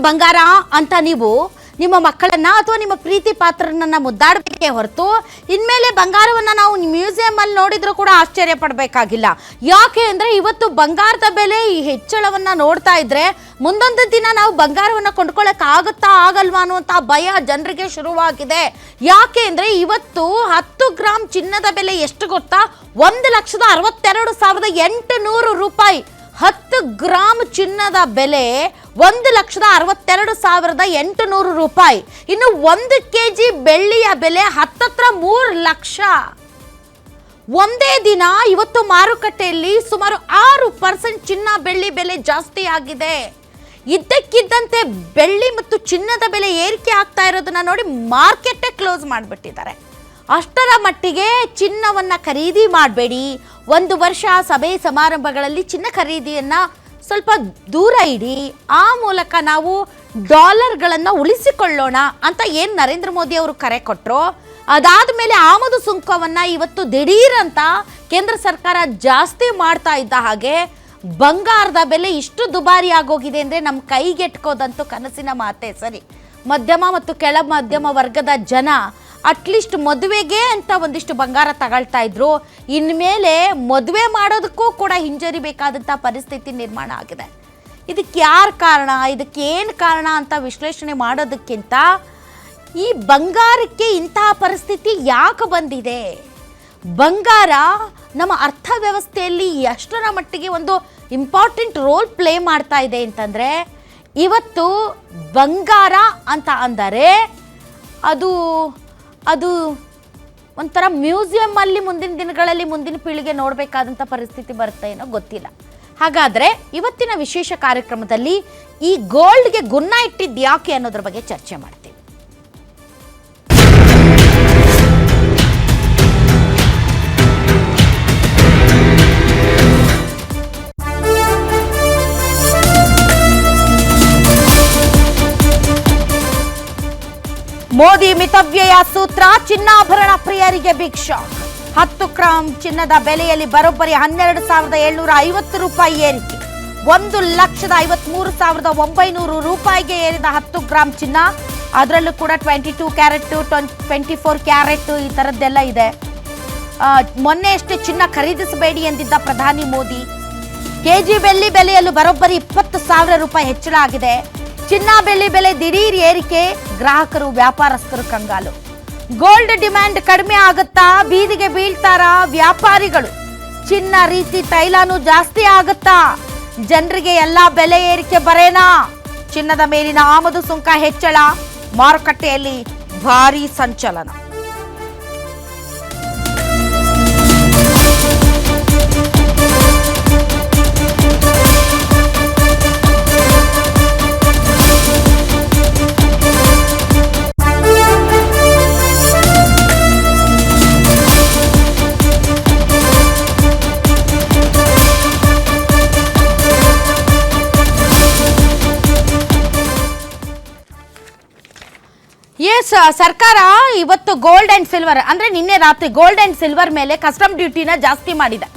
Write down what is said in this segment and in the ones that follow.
ಬಂಗಾರ ಅಂತ ನೀವು ನಿಮ್ಮ ಮಕ್ಕಳನ್ನ ಅಥವಾ ನಿಮ್ಮ ಪ್ರೀತಿ ಪಾತ್ರರನ್ನ ಮುದ್ದಾಡಬೇಕೇ ಹೊರತು ಇನ್ಮೇಲೆ ಬಂಗಾರವನ್ನ ನಾವು ಮ್ಯೂಸಿಯಂ ಅಲ್ಲಿ ನೋಡಿದ್ರು ಕೂಡ ಆಶ್ಚರ್ಯ ಪಡಬೇಕಾಗಿಲ್ಲ. ಯಾಕೆ ಅಂದ್ರೆ ಇವತ್ತು ಬಂಗಾರದ ಬೆಲೆ ಈ ಹೆಚ್ಚಳವನ್ನ ನೋಡ್ತಾ ಇದ್ರೆ ಮುಂದೊಂದು ದಿನ ನಾವು ಬಂಗಾರವನ್ನ ಕೊಂಡ್ಕೊಳ್ಳಕ್ ಆಗುತ್ತಾ ಆಗಲ್ವಾ ಅನ್ನುವಂತ ಭಯ ಜನರಿಗೆ ಶುರುವಾಗಿದೆ. ಯಾಕೆ ಅಂದ್ರೆ ಇವತ್ತು 10 ಗ್ರಾಮ್ ಚಿನ್ನದ ಬೆಲೆ ಎಷ್ಟು ಗೊತ್ತಾ? 1,62,800 ರೂಪಾಯಿ. 10 ಗ್ರಾಮ್ ಚಿನ್ನದ ಬೆಲೆ 1,62,800 ರೂಪಾಯಿ. ಇನ್ನು 1 ಕೆಜಿ ಬೆಳ್ಳಿಯ ಬೆಲೆ ಹತ್ತತ್ರ 3 ಲಕ್ಷ. ಒಂದೇ ದಿನ ಇವತ್ತು ಮಾರುಕಟ್ಟೆಯಲ್ಲಿ ಸುಮಾರು 6% ಚಿನ್ನ ಬೆಳ್ಳಿ ಬೆಲೆ ಜಾಸ್ತಿ ಆಗಿದೆ. ಇದ್ದಕ್ಕಿದ್ದಂತೆ ಬೆಳ್ಳಿ ಮತ್ತು ಚಿನ್ನದ ಬೆಲೆ ಏರಿಕೆ ಆಗ್ತಾ ಇರೋದನ್ನ ನೋಡಿ ಮಾರ್ಕೆಟೇ ಕ್ಲೋಸ್ ಮಾಡಿಬಿಟ್ಟಿದ್ದಾರೆ. ಅಷ್ಟರ ಮಟ್ಟಿಗೆ ಚಿನ್ನವನ್ನ ಖರೀದಿ ಮಾಡಬೇಡಿ. 1 ವರ್ಷ ಸಭೆ ಸಮಾರಂಭಗಳಲ್ಲಿ ಚಿನ್ನ ಖರೀದಿಯನ್ನ ಸ್ವಲ್ಪ ದೂರ ಇಡಿ. ಆ ಮೂಲಕ ನಾವು ಡಾಲರ್ಗಳನ್ನು ಉಳಿಸಿಕೊಳ್ಳೋಣ ಅಂತ ಏನು ನರೇಂದ್ರ ಮೋದಿ ಅವರು ಕರೆ ಕೊಟ್ಟರು. ಅದಾದ ಮೇಲೆ ಆಮದು ಸುಂಕವನ್ನ ಇವತ್ತು ದಿಢೀರಂತ ಕೇಂದ್ರ ಸರ್ಕಾರ ಜಾಸ್ತಿ ಮಾಡ್ತಾ ಇದ್ದ ಹಾಗೆ ಬಂಗಾರದ ಬೆಲೆ ಇಷ್ಟು ದುಬಾರಿ ಆಗೋಗಿದೆ ಅಂದರೆ ನಮ್ಮ ಕೈಗೆಟ್ಕೋದಂತೂ ಕನಸಿನ ಮಾತೆ. ಸರಿ, ಮಧ್ಯಮ ಮತ್ತು ಕೆಳ ಮಧ್ಯಮ ವರ್ಗದ ಜನ ಅಟ್ಲೀಸ್ಟ್ ಮದುವೆಗೆ ಅಂತ ಒಂದಿಷ್ಟು ಬಂಗಾರ ತಗೊಳ್ತಾ ಇದ್ರು. ಇನ್ಮೇಲೆ ಮದುವೆ ಮಾಡೋದಕ್ಕೂ ಕೂಡ ಹಿಂಜರಿಬೇಕಾದಂಥ ಪರಿಸ್ಥಿತಿ ನಿರ್ಮಾಣ ಆಗಿದೆ. ಇದಕ್ಕೆ ಯಾರು ಕಾರಣ, ಇದಕ್ಕೆ ಏನು ಕಾರಣ ಅಂತ ವಿಶ್ಲೇಷಣೆ ಮಾಡೋದಕ್ಕಿಂತ ಈ ಬಂಗಾರಕ್ಕೆ ಇಂತಹ ಪರಿಸ್ಥಿತಿ ಯಾಕೆ ಬಂದಿದೆ, ಬಂಗಾರ ನಮ್ಮ ಅರ್ಥವ್ಯವಸ್ಥೆಯಲ್ಲಿ ಎಷ್ಟರ ಮಟ್ಟಿಗೆ ಒಂದು ಇಂಪಾರ್ಟೆಂಟ್ ರೋಲ್ ಪ್ಲೇ ಮಾಡ್ತಾ ಇದೆ ಅಂತಂದರೆ, ಇವತ್ತು ಬಂಗಾರ ಅಂತ ಅಂದರೆ ಅದು ಒಂಥರ ಮ್ಯೂಸಿಯಮ್ಮಲ್ಲಿ ಮುಂದಿನ ದಿನಗಳಲ್ಲಿ ಮುಂದಿನ ಪೀಳಿಗೆ ನೋಡಬೇಕಾದಂಥ ಪರಿಸ್ಥಿತಿ ಬರುತ್ತೆ ಏನೋ ಗೊತ್ತಿಲ್ಲ. ಹಾಗಾದರೆ ಇವತ್ತಿನ ವಿಶೇಷ ಕಾರ್ಯಕ್ರಮದಲ್ಲಿ ಈ ಗೋಲ್ಡ್ಗೆ ಗುನ್ನ ಇಟ್ಟಿದ್ದು ಯಾಕೆ ಅನ್ನೋದ್ರ ಬಗ್ಗೆ ಚರ್ಚೆ ಮಾಡ್ತೀವಿ. ಮೋದಿ ಮಿತವ್ಯಯ ಸೂತ್ರ ಚಿನ್ನಾಭರಣ ಪ್ರಿಯರಿಗೆ ಬಿಗ್ ಶಾಕ್. 10 ಗ್ರಾಮ್ ಚಿನ್ನದ ಬೆಲೆಯಲ್ಲಿ ಬರೋಬ್ಬರಿ 12,750 ರೂಪಾಯಿ ಏರಿಕೆ. 1,53,900 ರೂಪಾಯಿಗೆ ಏರಿದ 10 ಗ್ರಾಮ್ ಚಿನ್ನ. ಅದರಲ್ಲೂ ಕೂಡ 22 ಕ್ಯಾರೆಟ್ 24 ಕ್ಯಾರೆಟ್ ಈ ಥರದ್ದೆಲ್ಲ ಇದೆ. ಮೊನ್ನೆ ಅಷ್ಟೇ ಚಿನ್ನ ಖರೀದಿಸಬೇಡಿ ಎಂದಿದ್ದ ಪ್ರಧಾನಿ ಮೋದಿ. ಕೆಜಿ ಬೆಳ್ಳಿ ಬೆಲೆಯಲ್ಲೂ ಬರೋಬ್ಬರಿ 20,000 ರೂಪಾಯಿ ಹೆಚ್ಚಳ ಆಗಿದೆ. ಚಿನ್ನ ಬೆಳ್ಳಿ ಬೆಲೆ ದಿಢೀರ್ ಏರಿಕೆ, ಗ್ರಾಹಕರು ವ್ಯಾಪಾರಸ್ಥರು ಕಂಗಾಲು. ಗೋಲ್ಡ್ ಡಿಮ್ಯಾಂಡ್ ಕಡಿಮೆ ಆಗುತ್ತಾ, ಬೀದಿಗೆ ಬೀಳ್ತಾರಾ ವ್ಯಾಪಾರಿಗಳು? ಚಿನ್ನ ರೀತಿ ತೈಲನೂ ಜಾಸ್ತಿ ಆಗುತ್ತಾ? ಜನರಿಗೆ ಎಲ್ಲಾ ಬೆಲೆ ಏರಿಕೆ ಬರೇನಾ? ಚಿನ್ನದ ಮೇಲಿನ ಆಮದು ಸುಂಕ ಹೆಚ್ಚಳ, ಮಾರುಕಟ್ಟೆಯಲ್ಲಿ ಭಾರೀ ಸಂಚಲನ. ಸರ್ಕಾರ ಇವತ್ತು ಗೋಲ್ಡ್ ಅಂಡ್ ಸಿಲ್ವರ್ ಅಂದ್ರೆ ನಿನ್ನೆ ರಾತ್ರಿ ಗೋಲ್ಡ್ ಅಂಡ್ ಸಿಲ್ವರ್ ಮೇಲೆ ಕಸ್ಟಮ್ ಡ್ಯೂಟಿನ ಜಾಸ್ತಿ ಮಾಡಿದೆ.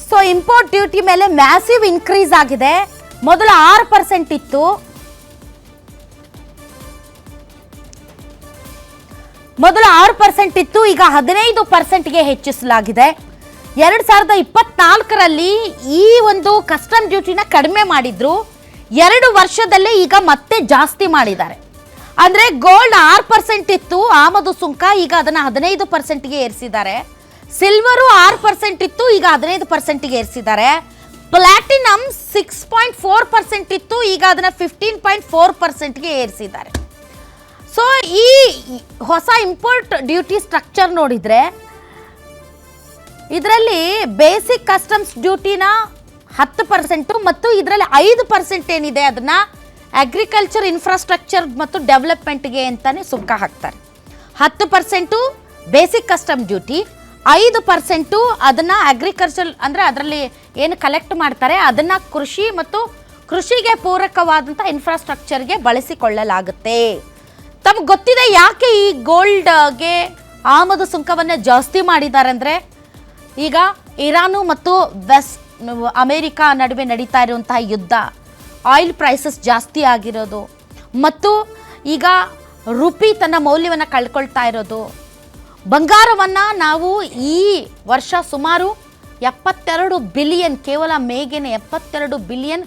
ಸೊ ಇಂಪೋರ್ಟ್ ಡ್ಯೂಟಿ ಮೇಲೆ ಮ್ಯಾಸಿವ್ ಇನ್ಕ್ರೀಸ್ ಆಗಿದೆ. ಮೊದಲು 6% ಇತ್ತು, ಈಗ 15%ಗೆ ಹೆಚ್ಚಿಸಲಾಗಿದೆ. 2024ರಲ್ಲಿ ಈ ಒಂದು ಕಸ್ಟಮ್ ಡ್ಯೂಟಿನ ಕಡಿಮೆ ಮಾಡಿದ್ರು. 2 ವರ್ಷದಲ್ಲೇ ಈಗ ಮತ್ತೆ ಜಾಸ್ತಿ ಮಾಡಿದ್ದಾರೆ. ಅಂದ್ರೆ ಗೋಲ್ಡ್ 6% ಇತ್ತು ಆಮದು ಸುಂಕ, ಈಗ ಅದನ್ನ 15%ಗೆ ಏರಿಸಿದ್ದಾರೆ. ಸಿಲ್ವರು 6% ಇತ್ತು, ಈಗ 15%ಗೆ ಏರಿಸಿದ್ದಾರೆ. ಪ್ಲಾಟಿನಮ್ 6.4% ಇತ್ತು, ಈಗ ಅದನ್ನ 15.4%ಗೆ ಏರಿಸಿದ್ದಾರೆ. ಸೊ ಈ ಹೊಸ ಇಂಪೋರ್ಟ್ ಡ್ಯೂಟಿ ಸ್ಟ್ರಕ್ಚರ್ ನೋಡಿದ್ರೆ ಇದರಲ್ಲಿ ಬೇಸಿಕ್ ಕಸ್ಟಮ್ಸ್ ಡ್ಯೂಟಿನ 10% ಮತ್ತು ಇದರಲ್ಲಿ 5% ಏನಿದೆ ಅದನ್ನ ಅಗ್ರಿಕಲ್ಚರ್ ಇನ್ಫ್ರಾಸ್ಟ್ರಕ್ಚರ್ ಮತ್ತು ಡೆವಲಪ್ಮೆಂಟ್ಗೆ ಅಂತಾನೆ ಸುಂಕ ಹಾಕ್ತಾರೆ. 10% ಬೇಸಿಕ್ ಕಸ್ಟಮ್ ಡ್ಯೂಟಿ, 5% ಅದನ್ನ ಅಗ್ರಿಕಲ್ಚರ್ ಅಂದ್ರೆ ಅದರಲ್ಲಿ ಏನು ಕಲೆಕ್ಟ್ ಮಾಡ್ತಾರೆ ಅದನ್ನ ಕೃಷಿ ಮತ್ತು ಕೃಷಿಗೆ ಪೂರಕವಾದಂಥ ಇನ್ಫ್ರಾಸ್ಟ್ರಕ್ಚರ್ಗೆ ಬಳಸಿಕೊಳ್ಳಲಾಗುತ್ತೆ. ತಮಗೆ ಗೊತ್ತಿದೆ ಯಾಕೆ ಈ ಗೋಲ್ಡ್ಗೆ ಆಮದು ಸುಂಕವನ್ನು ಜಾಸ್ತಿ ಮಾಡಿದ್ದಾರೆ ಅಂದರೆ, ಈಗ ಇರಾನು ಮತ್ತು ಅಮೇರಿಕಾ ನಡುವೆ ನಡೀತಾ ಇರುವಂತಹ ಯುದ್ಧ, ಆಯಿಲ್ ಪ್ರೈಸಸ್ ಜಾಸ್ತಿ ಆಗಿರೋದು, ಮತ್ತು ಈಗ ರುಪಿ ತನ್ನ ಮೌಲ್ಯವನ್ನು ಕಳ್ಕೊಳ್ತಾ ಇರೋದು, ಬಂಗಾರವನ್ನು ನಾವು ಈ ವರ್ಷ ಸುಮಾರು 72 ಬಿಲಿಯನ್, ಕೇವಲ ಮೇಗೇನೆ 72 ಬಿಲಿಯನ್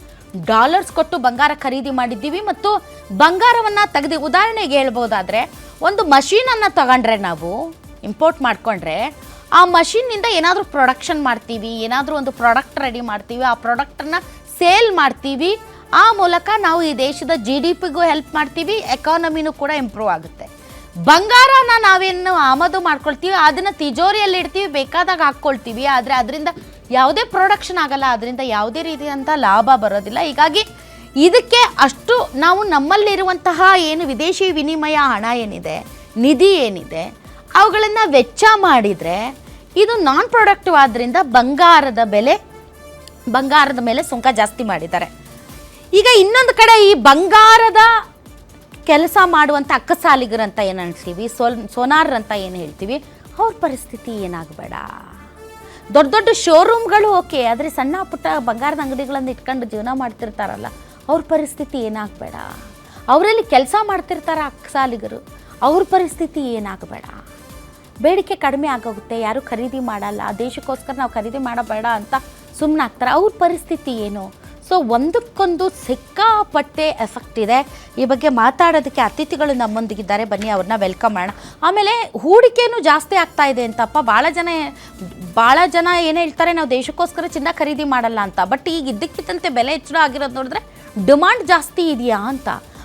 ಡಾಲರ್ಸ್ ಕೊಟ್ಟು ಬಂಗಾರ ಖರೀದಿ ಮಾಡಿದ್ದೀವಿ. ಮತ್ತು ಬಂಗಾರವನ್ನು ತೆಗೆದು ಉದಾಹರಣೆಗೆ ಹೇಳ್ಬೋದಾದರೆ, ಒಂದು ಮಷೀನನ್ನು ತಗೊಂಡ್ರೆ, ನಾವು ಇಂಪೋರ್ಟ್ ಮಾಡಿಕೊಂಡ್ರೆ, ಆ ಮಷೀನ್ನಿಂದ ಏನಾದರೂ ಪ್ರೊಡಕ್ಷನ್ ಮಾಡ್ತೀವಿ, ಏನಾದರೂ ಒಂದು ಪ್ರಾಡಕ್ಟ್ ರೆಡಿ ಮಾಡ್ತೀವಿ, ಆ ಪ್ರಾಡಕ್ಟನ್ನು ಸೇಲ್ ಮಾಡ್ತೀವಿ. ಆ ಮೂಲಕ ನಾವು ಈ ದೇಶದ GDPಗೂ ಹೆಲ್ಪ್ ಮಾಡ್ತೀವಿ, ಎಕಾನಮಿನೂ ಕೂಡ ಇಂಪ್ರೂವ್ ಆಗುತ್ತೆ. ಬಂಗಾರನ ನಾವೇನು ಆಮದು ಮಾಡ್ಕೊಳ್ತೀವಿ, ಅದನ್ನು ತಿಜೋರಿಯಲ್ಲಿ ಇಡ್ತೀವಿ, ಬೇಕಾದಾಗ ಹಾಕ್ಕೊಳ್ತೀವಿ, ಆದರೆ ಅದರಿಂದ ಯಾವುದೇ ಪ್ರೊಡಕ್ಷನ್ ಆಗಲ್ಲ, ಅದರಿಂದ ಯಾವುದೇ ರೀತಿಯಂಥ ಲಾಭ ಬರೋದಿಲ್ಲ. ಹೀಗಾಗಿ ಇದಕ್ಕೆ ಅಷ್ಟು ನಾವು ನಮ್ಮಲ್ಲಿರುವಂತಹ ಏನು ವಿದೇಶಿ ವಿನಿಮಯ ಹಣ ಏನಿದೆ, ನಿಧಿ ಏನಿದೆ, ಅವುಗಳನ್ನು ವೆಚ್ಚ ಮಾಡಿದರೆ ಇದು ನಾನ್ ಪ್ರೊಡಕ್ಟಿವ್ ಆದ್ದರಿಂದ ಬಂಗಾರದ ಮೇಲೆ ಸುಂಕ ಜಾಸ್ತಿ ಮಾಡಿದ್ದಾರೆ. ಈಗ ಇನ್ನೊಂದು ಕಡೆ ಈ ಬಂಗಾರದ ಕೆಲಸ ಮಾಡುವಂಥ ಅಕ್ಕಸಾಲಿಗರಂತ ಏನು ಹೇಳ್ತೀವಿ, ಸೋನಾರ್ ಅಂತ ಏನು ಹೇಳ್ತೀವಿ, ಅವ್ರ ಪರಿಸ್ಥಿತಿ ಏನಾಗಬೇಡ. ದೊಡ್ಡ ದೊಡ್ಡ ಶೋರೂಮ್ಗಳು ಓಕೆ, ಆದರೆ ಸಣ್ಣ ಪುಟ್ಟ ಬಂಗಾರದ ಅಂಗಡಿಗಳನ್ನು ಇಟ್ಕೊಂಡು ಜೀವನ ಮಾಡ್ತಿರ್ತಾರಲ್ಲ, ಅವ್ರ ಪರಿಸ್ಥಿತಿ ಏನಾಗಬೇಡ. ಅವರಲ್ಲಿ ಕೆಲಸ ಮಾಡ್ತಿರ್ತಾರ ಅಕ್ಕಸಾಲಿಗರು, ಅವ್ರ ಪರಿಸ್ಥಿತಿ ಏನಾಗಬೇಡ. ಬೇಡಿಕೆ ಕಡಿಮೆ ಆಗೋಗುತ್ತೆ, ಯಾರೂ ಖರೀದಿ ಮಾಡಲ್ಲ, ದೇಶಕ್ಕೋಸ್ಕರ ನಾವು ಖರೀದಿ ಮಾಡಬೇಡ ಅಂತ ಸುಮ್ಮನಾಗ್ತಾರೆ. ಅವ್ರ ಪರಿಸ್ಥಿತಿ ಏನು? ಸೊ ಒಂದಕ್ಕೊಂದು ಸಿಕ್ಕಾಪಟ್ಟೆ ಎಫೆಕ್ಟ್ ಇದೆ. ಈ ಬಗ್ಗೆ ಮಾತಾಡೋದಕ್ಕೆ ಅತಿಥಿಗಳು ನಮ್ಮೊಂದಿಗಿದ್ದಾರೆ, ಬನ್ನಿ ಅವ್ರನ್ನ ವೆಲ್ಕಮ್ ಮಾಡೋಣ. ಆಮೇಲೆ ಹೂಡಿಕೆಯೂ ಜಾಸ್ತಿ ಆಗ್ತಾ ಇದೆ ಅಂತಪ್ಪ. ಭಾಳ ಜನ ಏನು ಹೇಳ್ತಾರೆ, ನಾವು ದೇಶಕ್ಕೋಸ್ಕರ ಚಿನ್ನ ಖರೀದಿ ಮಾಡಲ್ಲ ಅಂತ. ಬಟ್ ಈಗ ಇದ್ದಕ್ಕಿದ್ದಂತೆ ಬೆಲೆ ಹೆಚ್ಚಳ ಆಗಿರೋದು ನೋಡಿದ್ರೆ ಡಿಮಾಂಡ್ ಜಾಸ್ತಿ ಇದೆಯಾ ಅಂತ.